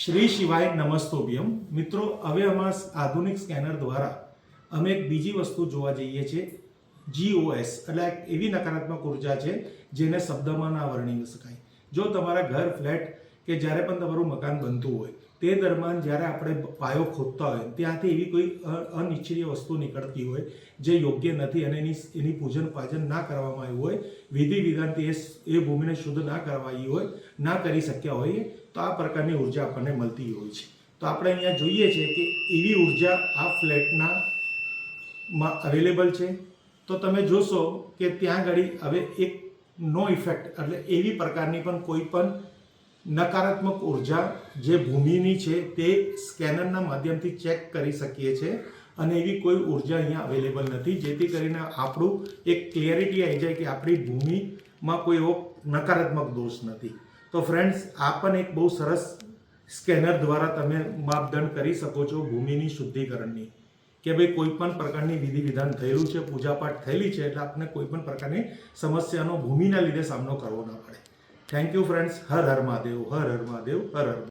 શ્રી શિવાય નમસ્તોભ્યમ મિત્રો, હવે આમાં આધુનિક સ્કેનર દ્વારા અમે એક બીજી વસ્તુ જોવા જઈએ છીએ. GOS એટલે એક એવી નકારાત્મક ઉર્જા છે જેને શબ્દમાં ના વર્ણવી શકાય. જો તમારા ઘર, ફ્લેટ કે જ્યારે પણ તમારું મકાન બનતું હોય તે દરમિયાન જ્યારે આપણે પાયો ખોદતા હોય ત્યાંથી એવી કોઈ અનિચ્છનીય વસ્તુ નીકળતી હોય જે યોગ્ય નથી અને એની પૂજન પાજન ના કરવામાં આવ્યું હોય, વિધિ વિધાનથી એ ભૂમિને શુદ્ધ ના કરવાઈ હોય, ના કરી શક્યા હોઈએ તો આ પ્રકારની ઉર્જા આપણને મળતી હોય છે. તો આપણે અહીંયા જોઈએ છે કે એવી ઉર્જા આ ફ્લેટમાં અવેલેબલ છે. તો તમે જોશો કે ત્યાં આગળ હવે એક નો ઇફેક્ટ એટલે એવી પ્રકારની પણ કોઈ પણ નકારાત્મક ઉર્જા જે ભૂમિની છે તે સ્કેનરના માધ્યમથી ચેક કરી શકીએ છીએ અને એવી કોઈ ઉર્જા અહીંયા અવેલેબલ નથી, જેથી કરીને આપણું એક ક્લિયરિટી આવી જાય કે આપણી ભૂમિમાં કોઈ એવો નકારાત્મક દોષ નથી. તો ફ્રેન્ડ્સ, આ પણ એક બહુ સરસ સ્કેનર દ્વારા તમે માપદંડ કરી શકો છો ભૂમિની શુદ્ધિકરણની, કે ભાઈ કોઈ પણ પ્રકારની વિધિ વિધાન થયેલું છે, પૂજાપાઠ થયેલી છે, એટલે આપણે કોઈ પણ પ્રકારની સમસ્યાનો ભૂમિના લીધે સામનો કરવો ના પડે. Thank you friends. Har Har Mahadev, Har Har Mahadev, Har Har.